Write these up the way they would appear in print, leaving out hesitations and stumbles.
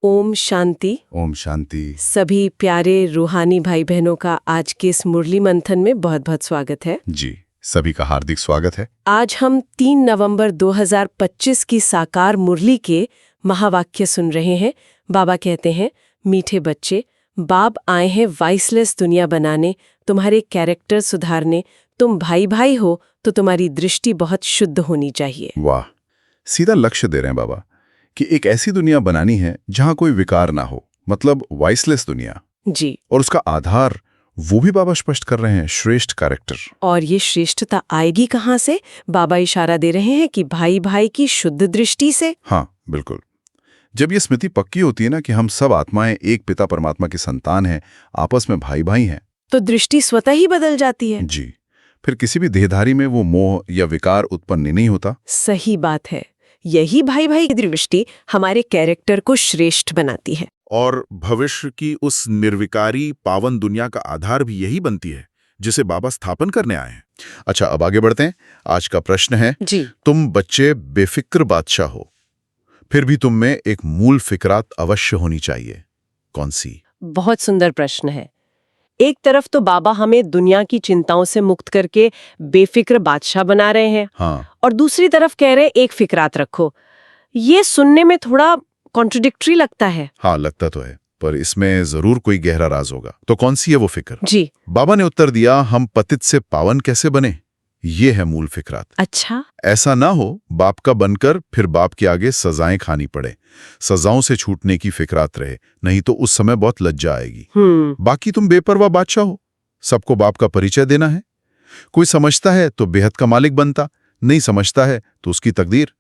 ओम शांति। ओम शांति। सभी प्यारे रूहानी भाई बहनों का आज के इस मुरली मंथन में बहुत बहुत स्वागत है। जी, सभी का हार्दिक स्वागत है। आज हम 3 नवंबर 2025 की साकार मुरली के महावाक्य सुन रहे हैं। बाबा कहते हैं, मीठे बच्चे, बाप आए हैं वाइसलेस दुनिया बनाने, तुम्हारे कैरेक्टर सुधारने। तुम भाई भाई हो तो तुम्हारी दृष्टि बहुत शुद्ध होनी चाहिए। वाह, सीधा लक्ष्य दे रहे हैं बाबा कि एक ऐसी दुनिया बनानी है जहां कोई विकार ना हो, मतलब वाइसलेस दुनिया। जी। और उसका आधार वो भी बाबा स्पष्ट कर रहे हैं, श्रेष्ठ कैरेक्टर। और ये श्रेष्ठता आएगी कहाँ से? बाबा इशारा दे रहे हैं कि भाई भाई की शुद्ध दृष्टि से। हाँ, बिल्कुल। जब ये स्मृति पक्की होती है ना कि हम सब आत्माएं एक पिता परमात्मा की संतान हैं, आपस में भाई भाई हैं, तो दृष्टि स्वतः ही बदल जाती है। जी, फिर किसी भी देहधारी में वो मोह या विकार उत्पन्न नहीं होता। सही बात है। यही भाई भाई की दृष्टि हमारे कैरेक्टर को श्रेष्ठ बनाती है। और भविष्य की उस निर्विकारी पावन दुनिया का आधार भी यही बनती है जिसे बाबा स्थापन करने आए हैं। अच्छा, अब आगे बढ़ते हैं। आज का प्रश्न है, जी। तुम बच्चे बेफिक्र बादशाह हो, फिर भी तुम में एक मूल फिक्रात अवश्य होनी चाहिए। कौन सी? बहुत सुंदर प्रश्न है। एक तरफ तो बाबा हमें दुनिया की चिंताओं से मुक्त करके बेफिक्र बादशाह बना रहे हैं, हाँ, और दूसरी तरफ कह रहे एक फिक्रात रखो। ये सुनने में थोड़ा कॉन्ट्रडिक्टरी लगता है। हाँ, लगता तो है, पर इसमें जरूर कोई गहरा राज होगा। तो कौन सी है वो फिक्र? जी। बाबा ने उत्तर दिया, हम पतित से पावन कैसे बने, ये है मूल फिक्रात। अच्छा। ऐसा ना हो बाप का बनकर फिर बाप के आगे सजाएं खानी पड़े। सजाओं से छूटने की फिक्रात रहे, नहीं तो उस समय बहुत लज्जा आएगी। बाकी तुम बेपरवाह बादशाह हो, सबको बाप का परिचय देना है। कोई समझता है तो बेहद का मालिक बनता, नहीं समझता है तो उसकी तकदीर,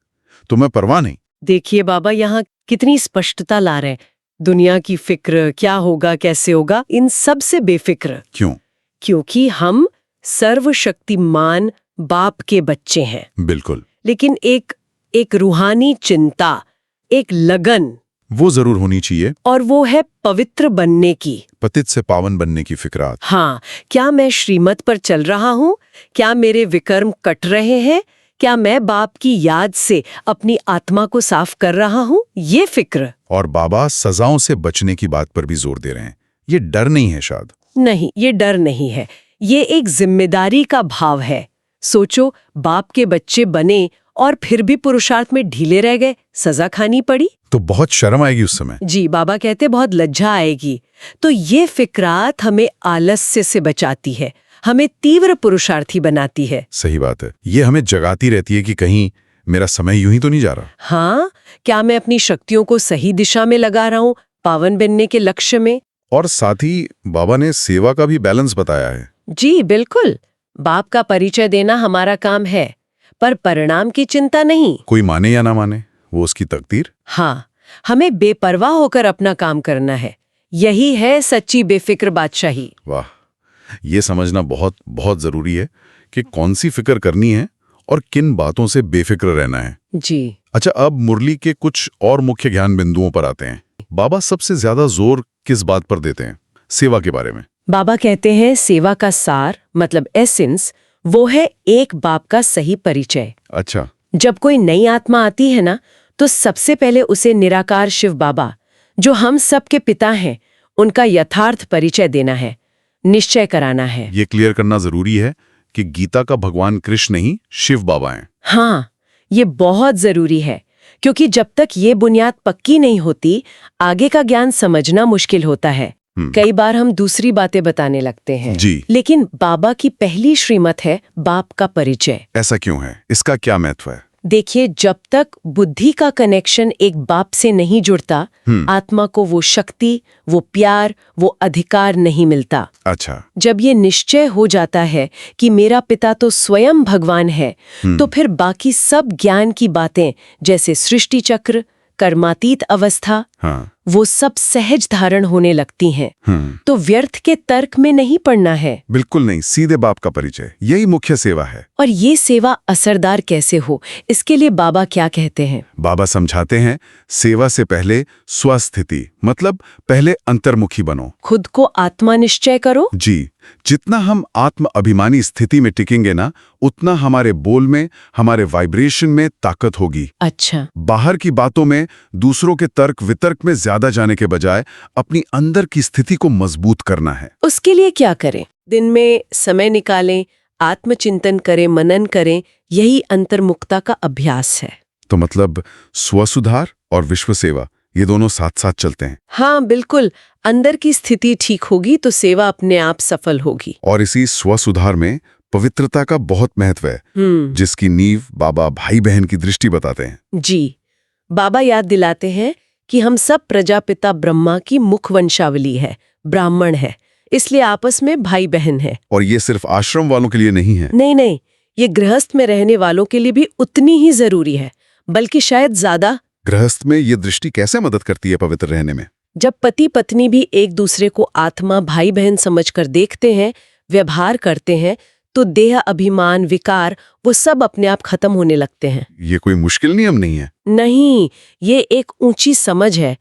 तुम्हें परवाह नहीं। देखिए बाबा यहाँ कितनी स्पष्टता ला रहे हैं। दुनिया की फिक्र, क्या होगा कैसे होगा, इन सब से बेफिक्र। क्यों? क्योंकि हम सर्वशक्तिमान बाप के बच्चे हैं। बिल्कुल। लेकिन एक रूहानी चिंता, एक लगन, वो जरूर होनी चाहिए, और वो है पवित्र बनने की, पतित से पावन बनने की फिक्रात। हाँ, क्या मैं श्रीमत पर चल रहा हूँ? क्या मेरे विकर्म कट रहे हैं? क्या मैं बाप की याद से अपनी आत्मा को साफ कर रहा हूँ? ये फिक्र। और बाबा सजाओं से बचने की बात पर भी जोर दे रहे हैं। ये डर नहीं है शायद। नहीं, ये डर नहीं है, ये एक जिम्मेदारी का भाव है। सोचो, बाप के बच्चे बने और फिर भी पुरुषार्थ में ढीले रह गए, सजा खानी पड़ी तो बहुत शर्म आएगी उस समय। जी, बाबा कहते बहुत लज्जा आएगी। तो ये फिक्रात हमें आलस्य से बचाती है, हमें तीव्र पुरुषार्थी बनाती है। सही बात है, ये हमें जगाती रहती है कि कहीं मेरा समय यूं ही तो नहीं जा रहा। हाँ, क्या मैं अपनी शक्तियों को सही दिशा में लगा रहा हूँ, पावन बनने के लक्ष्य में? और साथ ही बाबा ने सेवा का भी बैलेंस बताया है। जी बिल्कुल, बाप का परिचय देना हमारा काम है, पर परिणाम की चिंता नहीं। कोई माने या ना माने, वो उसकी तकदीर। हाँ, हमें बेपरवाह होकर अपना काम करना है। यही है सच्ची बेफिक्र बादशाही। वाह, ये समझना बहुत बहुत जरूरी है कि कौन सी फिक्र करनी है और किन बातों से बेफिक्र रहना है। जी। अच्छा, अब मुरली के कुछ और मुख्य ज्ञान बिंदुओं पर आते हैं। बाबा सबसे ज्यादा जोर किस बात पर देते हैं? सेवा के बारे में। बाबा कहते हैं सेवा का सार, मतलब एसेंस, वो है एक बाप का सही परिचय। अच्छा। जब कोई नई आत्मा आती है ना, तो सबसे पहले उसे निराकार शिव बाबा, जो हम सबके पिता हैं, उनका यथार्थ परिचय देना है, निश्चय कराना है। ये क्लियर करना जरूरी है कि गीता का भगवान कृष्ण नहीं, शिव बाबा हैं। हाँ, ये बहुत जरूरी है, क्योंकि जब तक ये बुनियाद पक्की नहीं होती, आगे का ज्ञान समझना मुश्किल होता है। कई बार हम दूसरी बातें बताने लगते हैं। जी। लेकिन बाबा की पहली श्रीमत है बाप का परिचय। ऐसा क्यों है? इसका क्या महत्व है? देखिए, जब तक बुद्धि का कनेक्शन एक बाप से नहीं जुड़ता, आत्मा को वो शक्ति, वो प्यार, वो अधिकार नहीं मिलता। अच्छा। जब ये निश्चय हो जाता है कि मेरा पिता तो स्वयं भगवान है, तो फिर बाकी सब ज्ञान की बातें, जैसे सृष्टि चक्र, कर्मातीत अवस्था, हाँ। वो सब सहज धारण होने लगती हैं। तो व्यर्थ के तर्क में नहीं पड़ना है। बिल्कुल नहीं, सीधे बाप का परिचय, यही मुख्य सेवा है। और ये सेवा असरदार कैसे हो, इसके लिए बाबा क्या कहते हैं? बाबा समझाते हैं, सेवा से पहले स्वस्थिति, मतलब पहले अंतर्मुखी बनो, खुद को आत्मा निश्चय करो। जी, जितना हम आत्म अभिमानी स्थिति में टिकेंगे ना, उतना हमारे बोल में, हमारे वाइब्रेशन में ताकत होगी। अच्छा। बाहर की बातों में, दूसरों के तर्क वितर्क में ज्यादा ज्यादा जाने के बजाय अपनी अंदर की स्थिति को मजबूत करना है। उसके लिए क्या करें? दिन में समय निकालें, आत्मचिंतन करें, मनन करें, यही अंतर्मुखता का अभ्यास है। तो मतलब स्वसुधार और विश्व सेवा, ये दोनों साथ साथ चलते हैं। हाँ बिल्कुल, अंदर की स्थिति ठीक होगी तो सेवा अपने आप सफल होगी। और इसी स्वसुधार में पवित्रता का बहुत महत्व है, जिसकी नींव बाबा भाई बहन की दृष्टि बताते हैं। जी, बाबा याद दिलाते हैं कि हम सब प्रजापिता ब्रह्मा की मुख वंशावली है, ब्राह्मण है, इसलिए आपस में भाई बहन है। और ये सिर्फ आश्रम वालों के लिए नहीं है। नहीं नहीं, ये गृहस्थ में रहने वालों के लिए भी उतनी ही जरूरी है, बल्कि शायद ज्यादा। गृहस्थ में ये दृष्टि कैसे मदद करती है पवित्र रहने में? जब पति पत्नी भी एक दूसरे को आत्मा भाई बहन समझकर देखते हैं, व्यवहार करते हैं, तो देह अभिमान विकार वो सब अपने आप खत्म होने लगते हैं। ये कोई मुश्किल नियम नहीं है। नहीं, ये एक ऊंची समझ है।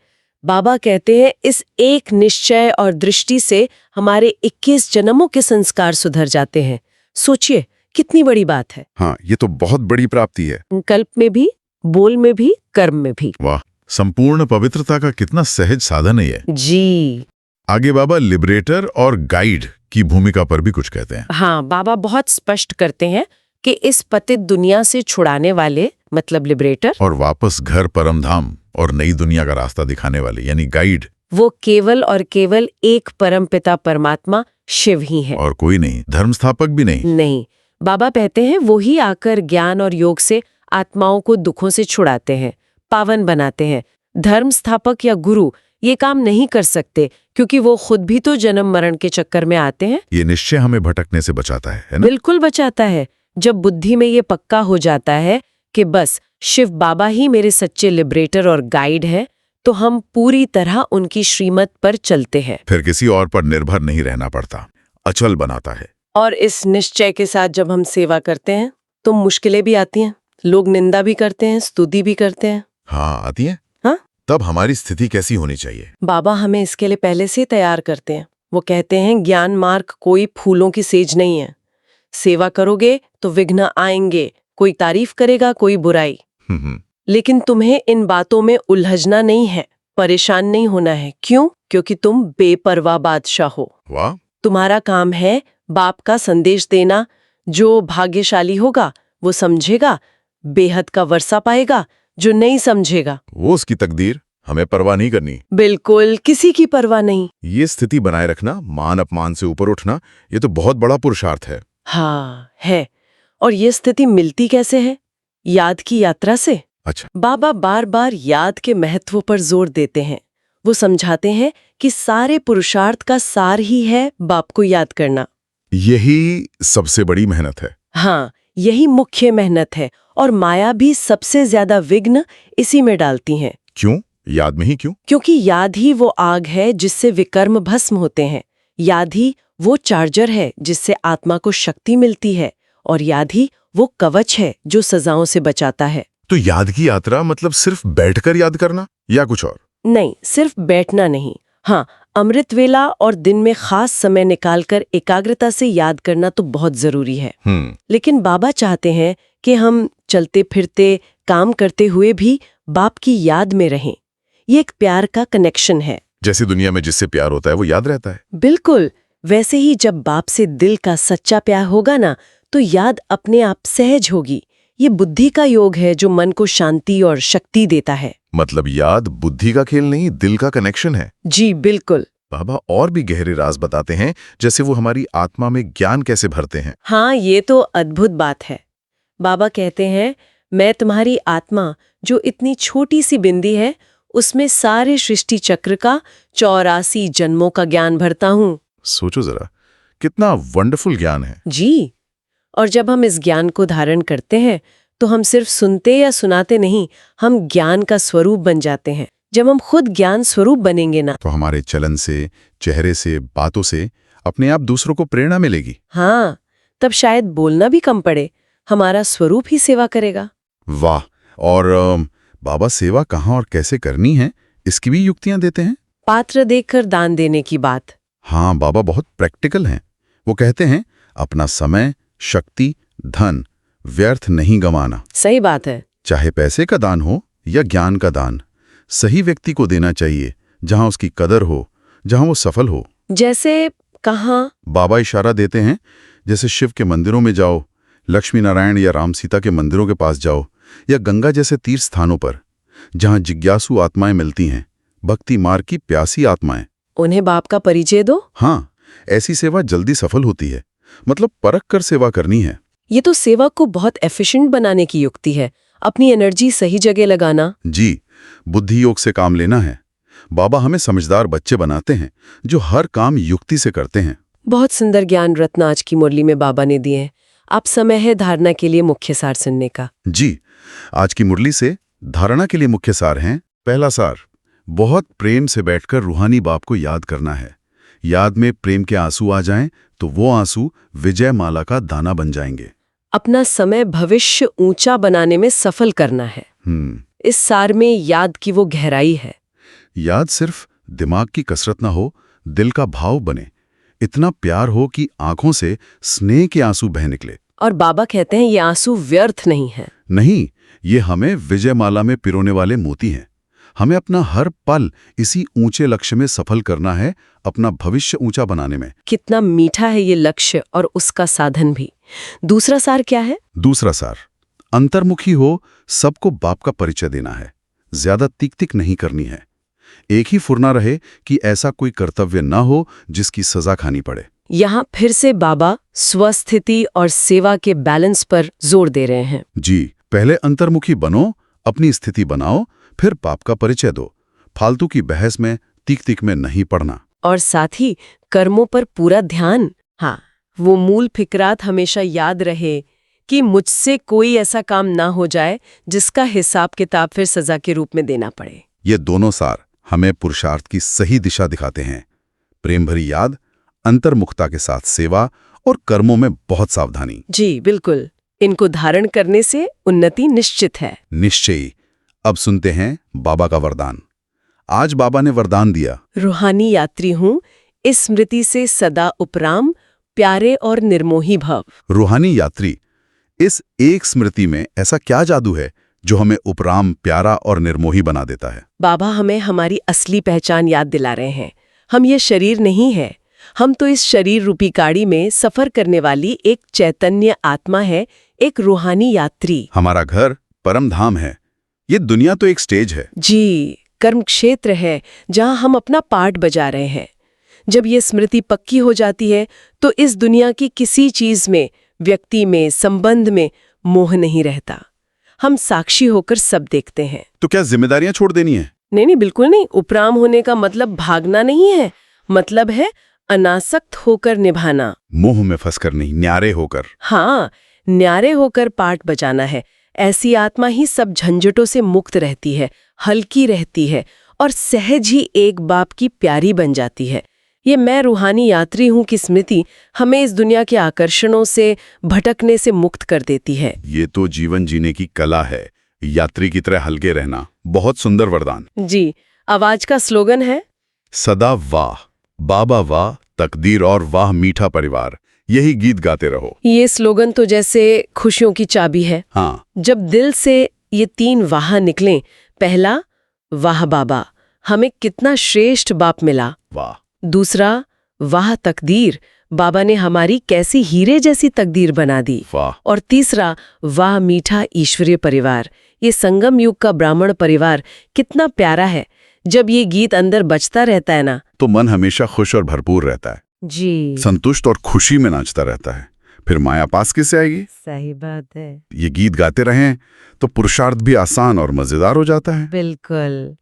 बाबा कहते हैं इस एक निश्चय और दृष्टि से हमारे 21 जन्मों के संस्कार सुधर जाते हैं। सोचिए कितनी बड़ी बात है। हाँ, ये तो बहुत बड़ी प्राप्ति है। कल्प में भी, बोल में भी, कर्म में भी। वाह, संपूर्ण पवित्रता का कितना सहज साधन है ये। जी। आगे बाबा लिबरेटर और गाइड की भूमिका पर भी कुछ कहते हैं। हाँ, बाबा बहुत स्पष्ट करते हैं कि इस पतित दुनिया से छुड़ाने वाले मतलब लिबरेटर, और वापस घर परमधाम और नई दुनिया का रास्ता दिखाने वाले यानी गाइड, वो केवल और केवल एक परमपिता परमात्मा शिव ही है। और कोई नहीं, धर्म स्थापक भी नहीं। नहीं, बाबा कहते हैं वो ही आकर ज्ञान और योग से आत्माओं को दुखों से छुड़ाते हैं, पावन बनाते हैं। धर्म स्थापक या गुरु ये काम नहीं कर सकते, क्योंकि वो खुद भी तो जन्म मरण के चक्कर में आते हैं। ये निश्चय हमें भटकने से बचाता है ना? बिल्कुल बचाता है। जब बुद्धि में ये पक्का हो जाता है कि बस शिव बाबा ही मेरे सच्चे लिबरेटर और गाइड हैं, तो हम पूरी तरह उनकी श्रीमत पर चलते हैं। फिर किसी और पर निर्भर नहीं रहना पड़ता, अचल बनाता है। और इस निश्चय के साथ जब हम सेवा करते हैं तो मुश्किलें भी आती हैं, लोग निंदा भी करते हैं, स्तुति भी करते हैं। हाँ, आती है। हाँ? तब हमारी स्थिति कैसी होनी चाहिए? बाबा हमें इसके लिए पहले से तैयार करते हैं। वो कहते हैं ज्ञान मार्ग कोई फूलों की सेज नहीं है। सेवा करोगे तो विघ्न आएंगे, कोई तारीफ करेगा, कोई बुराई। लेकिन तुम्हें इन बातों में उलझना नहीं है, परेशान नहीं होना है। क्यों? क्योंकि तुम बेपरवाह बादशाह हो। वाह। तुम्हारा काम है बाप का संदेश देना। जो भाग्यशाली होगा वो समझेगा, बेहद का वर्षा पाएगा। जो नहीं समझेगा वो उसकी तकदीर, हमें परवाह नहीं करनी। बिल्कुल किसी की परवाह नहीं। ये स्थिति बनाए रखना, मान अपमान से ऊपर उठना, ये तो बहुत बड़ा पुरुषार्थ है। हाँ है। और ये स्थिति मिलती कैसे है? याद की यात्रा से। अच्छा। बाबा बार बार याद के महत्व पर जोर देते हैं। वो समझाते हैं कि सारे पुरुषार्थ का सार ही है बाप को याद करना। यही सबसे बड़ी मेहनत है। हाँ, यही मुख्य मेहनत है। और माया भी सबसे ज्यादा विघ्न इसी में डालती हैं। क्यों? याद में ही क्यों? क्योंकि याद ही वो आग है जिससे विकर्म भस्म होते हैं। याद ही वो चार्जर है जिससे आत्मा को शक्ति मिलती है। और याद ही वो कवच है जो सजाओं से बचाता है। तो याद की यात्रा मतलब सिर्फ बैठकर याद करना या कुछ और? नहीं, सिर्फ बैठना नहीं। हाँ, अमृत वेला और दिन में खास समय निकालकर एकाग्रता से याद करना तो बहुत जरूरी है। लेकिन बाबा चाहते हैं कि हम चलते फिरते काम करते हुए भी बाप की याद में रहें। ये एक प्यार का कनेक्शन है। जैसे दुनिया में जिससे प्यार होता है वो याद रहता है। बिल्कुल वैसे ही जब बाप से दिल का सच्चा प्यार होगा ना, तो याद अपने आप सहज होगी। ये बुद्धि का योग है जो मन को शांति और शक्ति देता है। मतलब याद बुद्धि का खेल नहीं, दिल का कनेक्शन है। जी बिल्कुल। बाबा और भी गहरे राज बताते हैं, जैसे वो हमारी आत्मा में ज्ञान कैसे भरते हैं। हाँ, ये तो अद्भुत बात है। बाबा कहते हैं मैं तुम्हारी आत्मा जो इतनी छोटी सी बिंदी है, उसमें सारे सृष्टि चक्र का 84 जन्मों का ज्ञान भरता हूँ। सोचो जरा, कितना वंडरफुल ज्ञान है। जी। और जब हम इस ज्ञान को धारण करते हैं तो हम सिर्फ सुनते या सुनाते नहीं, हम ज्ञान का स्वरूप बन जाते हैं। जब हम खुद ज्ञान स्वरूप बनेंगे ना, तो हमारे चलन से, चेहरे से, बातों से अपने आप दूसरों को प्रेरणा मिलेगी। हाँ, तब शायद बोलना भी कम पड़े, हमारा स्वरूप ही सेवा करेगा। वाह। और बाबा सेवा कहाँ और कैसे करनी है, इसकी भी युक्तियां देते हैं। पात्र देखकर दान देने की बात। हाँ, बाबा बहुत प्रैक्टिकल हैं। वो कहते हैं अपना समय, शक्ति, धन व्यर्थ नहीं गंवाना। सही बात है। चाहे पैसे का दान हो या ज्ञान का दान, सही व्यक्ति को देना चाहिए, जहां उसकी कदर हो, जहां वो सफल हो। जैसे कहाँ? बाबा इशारा देते हैं, जैसे शिव के मंदिरों में जाओ, लक्ष्मी नारायण या राम सीता के मंदिरों के पास जाओ, या गंगा जैसे तीर्थ स्थानों पर, जहां जिज्ञासु आत्माएं मिलती हैं, भक्ति मार्ग की प्यासी आत्माएं। उन्हें बाप का परिचय दो। हाँ, ऐसी सेवा जल्दी सफल होती है। मतलब परख कर सेवा करनी है। ये तो सेवा को बहुत एफिशिएंट बनाने की युक्ति है, अपनी एनर्जी सही जगह लगाना। जी, बुद्धि योग से काम लेना है। बाबा हमें समझदार बच्चे बनाते हैं जो हर काम युक्ति से करते हैं। बहुत सुंदर ज्ञान रत्न आज की मुरली में बाबा ने दिए हैं। अब समय है धारणा के लिए मुख्य सार सुनने का। जी, आज की मुरली से धारणा के लिए मुख्य सार हैं। पहला सार, बहुत प्रेम से बैठकर रूहानी बाप को याद करना है। याद में प्रेम के आंसू आ जाएं तो वो आंसू विजय माला का दाना बन जाएंगे। अपना समय भविष्य ऊंचा बनाने में सफल करना है। इस सार में याद की वो गहराई है। याद सिर्फ दिमाग की कसरत ना हो, दिल का भाव बने। इतना प्यार हो कि आंखों से स्नेह के आंसू बह निकले। और बाबा कहते हैं ये आंसू व्यर्थ नहीं है। नहीं, ये हमें विजय माला में पिरोने वाले मोती हैं। हमें अपना हर पल इसी ऊंचे लक्ष्य में सफल करना है, अपना भविष्य ऊंचा बनाने में। कितना मीठा है ये लक्ष्य और उसका साधन भी। दूसरा सार क्या है? दूसरा सार, अंतर्मुखी हो, सबको बाप का परिचय देना है। ज्यादा तिक नहीं करनी है। एक ही फुरना रहे कि ऐसा कोई कर्तव्य ना हो जिसकी सजा खानी पड़े। यहाँ फिर से बाबा स्वस्थिति और सेवा के बैलेंस पर जोर दे रहे हैं। जी, पहले अंतर्मुखी बनो, अपनी स्थिति बनाओ, फिर बाप का परिचय दो। फालतू की बहस में, तिक में नहीं पड़ना। और साथ ही कर्मों पर पूरा ध्यान। हाँ, वो मूल फिक्रात हमेशा याद रहे कि मुझसे कोई ऐसा काम ना हो जाए जिसका हिसाब किताब फिर सजा के रूप में देना पड़े। ये दोनों सार हमें पुरुषार्थ की सही दिशा दिखाते हैं। प्रेम भरी याद, अंतर्मुखता के साथ सेवा और कर्मों में बहुत सावधानी। जी बिल्कुल, इनको धारण करने से उन्नति निश्चित है। निश्चयी। अब सुनते हैं बाबा का वरदान। आज बाबा ने वरदान दिया, रूहानी यात्री हूँ, इस स्मृति से सदा उपराम, प्यारे और निर्मोही भव। रूहानी यात्री, इस एक स्मृति में ऐसा क्या जादू है जो हमें उपराम, प्यारा और निर्मोही बना देता है? बाबा हमें हमारी असली पहचान याद दिला रहे हैं। हम ये शरीर नहीं है। हम तो इस शरीर रूपी गाड़ी में सफर करने वाली एक चैतन्य आत्मा है, एक रूहानी यात्री। हमारा घर परम धाम है। ये दुनिया तो एक स्टेज है। जी, कर्म क्षेत्र है जहां हम अपना पार्ट बजा रहे हैं। जब ये स्मृति पक्की हो जाती है तो इस दुनिया की किसी चीज में, व्यक्ति में, संबंध में मोह नहीं रहता। हम साक्षी होकर सब देखते हैं। तो क्या जिम्मेदारियां छोड़ देनी है? नहीं, बिल्कुल नहीं। उपराम होने का मतलब भागना नहीं है। मतलब है अनासक्त होकर निभाना। मोह में फंसकर नहीं, न्यारे होकर। हाँ, न्यारे होकर पाठ बजाना है। ऐसी आत्मा ही सब झंझटों से मुक्त रहती है, हल्की रहती है और सहज ही एक बाप की प्यारी बन जाती है। ये मैं रूहानी यात्री हूँ की स्मृति हमें इस दुनिया के आकर्षणों से, भटकने से मुक्त कर देती है। ये तो जीवन जीने की कला है, यात्री की तरह हल्के रहना। बहुत सुंदर वरदान। जी, आवाज का स्लोगन है सदा वाह, बाबा वाह, तकदीर और वाह मीठा परिवार। यही गीत गाते रहो। ये स्लोगन तो जैसे खुशियों की चाबी है। हाँ, जब दिल से ये 3 वाह निकलें, पहला, वाह बाबा, हमें कितना श्रेष्ठ बाप मिला। वाह। दूसरा, वाह तकदीर, बाबा ने हमारी कैसी हीरे जैसी तकदीर बना दी। वाह। और तीसरा, वाह मीठा ईश्वरीय परिवार, ये संगम युग का ब्राह्मण परिवार कितना प्यारा है। जब ये गीत अंदर बजता रहता है ना, तो मन हमेशा खुश और भरपूर रहता है। जी, संतुष्ट और खुशी में नाचता रहता है। फिर माया पास किससे आएगी? सही बात है। ये गीत गाते रहें तो पुरुषार्थ भी आसान और मजेदार हो जाता है। बिल्कुल।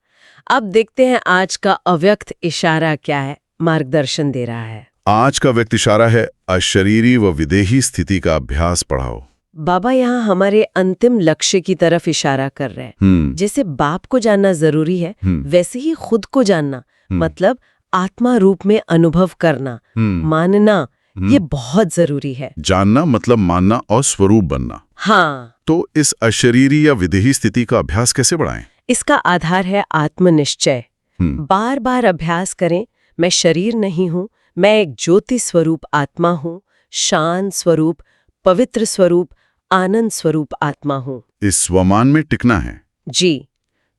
अब देखते हैं आज का अव्यक्त इशारा क्या है, मार्गदर्शन दे रहा है। आज का व्यक्त इशारा है, अशरीरी व विदेही स्थिति का अभ्यास पढ़ाओ। बाबा यहाँ हमारे अंतिम लक्ष्य की तरफ इशारा कर रहे हैं। जैसे बाप को जानना जरूरी है, वैसे ही खुद को जानना, मतलब आत्मा रूप में अनुभव करना, मानना, ये बहुत जरूरी है। जानना मतलब मानना और स्वरूप बनना। हाँ, तो इस अशरीरी या विदेही स्थिति का अभ्यास कैसे बढ़ाएं? इसका आधार है आत्मनिश्चय। बार बार अभ्यास करें, मैं शरीर नहीं हूँ, मैं एक ज्योति स्वरूप आत्मा हूँ, शांत स्वरूप, पवित्र स्वरूप, आनंद स्वरूप आत्मा हूँ। इस स्वमान में टिकना है। जी,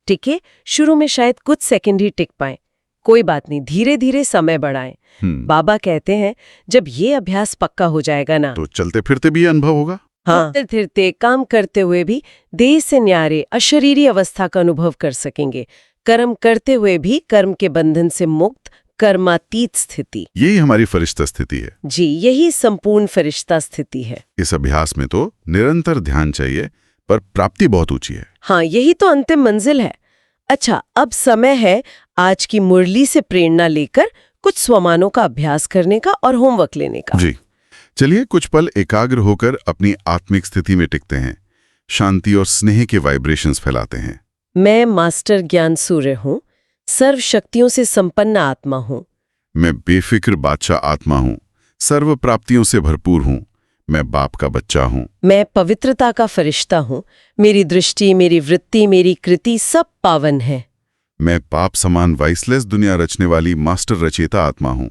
टिके। शुरू में शायद कुछ सेकंड ही टिक पाए, कोई बात नहीं, धीरे धीरे समय बढ़ाएं। बाबा कहते हैं जब ये अभ्यास पक्का हो जाएगा ना, तो चलते फिरते भी ये अनुभव होगा। हाँ, चलते फिरते काम करते हुए भी देह से न्यारे अशरीरी अवस्था का अनुभव कर सकेंगे। कर्म करते हुए भी कर्म के बंधन से मुक्त कर्मातीत स्थिति। यही हमारी फरिश्ता स्थिति है। जी, यही संपूर्ण फरिश्ता स्थिति है। इस अभ्यास में तो निरंतर ध्यान चाहिए, पर प्राप्ति बहुत ऊंची है। हाँ, यही तो अंतिम मंजिल है। अच्छा, अब समय है आज की मुरली से प्रेरणा लेकर कुछ स्वमानों का अभ्यास करने का और होमवर्क लेने का। जी, चलिए कुछ पल एकाग्र होकर अपनी आत्मिक स्थिति में टिकते हैं, शांति और स्नेह के वाइब्रेशंस फैलाते हैं। मैं मास्टर ज्ञान सूर्य हूँ, सर्व शक्तियों से संपन्न आत्मा हूँ। मैं बेफिक्र बादशाह आत्मा हूँ, सर्व प्राप्तियों से भरपूर हूँ। मैं बाप का बच्चा हूँ। मैं पवित्रता का फरिश्ता हूँ। मेरी दृष्टि, मेरी वृत्ति, मेरी कृति सब पावन है। मैं पाप समान वाइसलेस दुनिया रचने वाली मास्टर रचयिता आत्मा हूँ।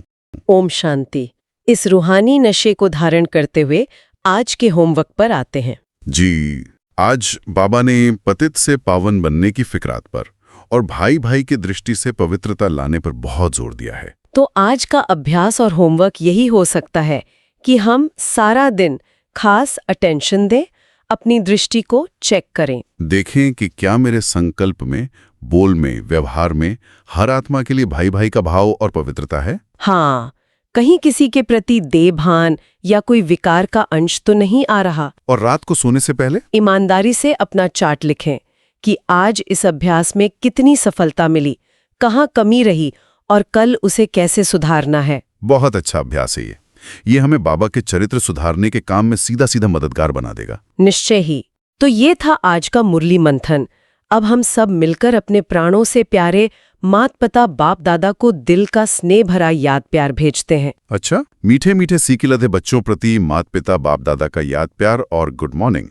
ओम शांति। इस रूहानी नशे को धारण करते हुए आज के होमवर्क पर आते हैं। जी, आज बाबा ने पतित से पावन बनने की फिक्रात पर और भाई भाई की दृष्टि से पवित्रता लाने पर बहुत जोर दिया है। तो आज का अभ्यास और होमवर्क यही हो सकता है कि हम सारा दिन खास अटेंशन दें, अपनी दृष्टि को चेक करें, देखें कि क्या मेरे संकल्प में, बोल में, व्यवहार में हर आत्मा के लिए भाई भाई का भाव और पवित्रता है। हाँ, कहीं किसी के प्रति देभान या कोई विकार का अंश तो नहीं आ रहा। और रात को सोने से पहले ईमानदारी से अपना चार्ट लिखें कि आज इस अभ्यास में कितनी सफलता मिली, कहाँ कमी रही और कल उसे कैसे सुधारना है। बहुत अच्छा अभ्यास है ये हमें बाबा के चरित्र सुधारने के काम में सीधा सीधा मददगार बना देगा। निश्चय ही। तो ये था आज का मुरली मंथन। अब हम सब मिलकर अपने प्राणों से प्यारे मात पिता बाप दादा को दिल का स्नेह भरा याद प्यार भेजते हैं। अच्छा, मीठे मीठे सीखिलधे बच्चों प्रति मात पिता बाप दादा का याद प्यार और गुड मॉर्निंग।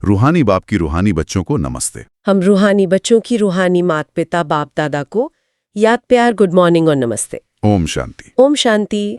रूहानी बाप की रूहानी बच्चों को नमस्ते। हम रूहानी बच्चों की रूहानी मात पिता बाप दादा को याद प्यार, गुड मॉर्निंग और नमस्ते। ओम शांति। ओम शांति।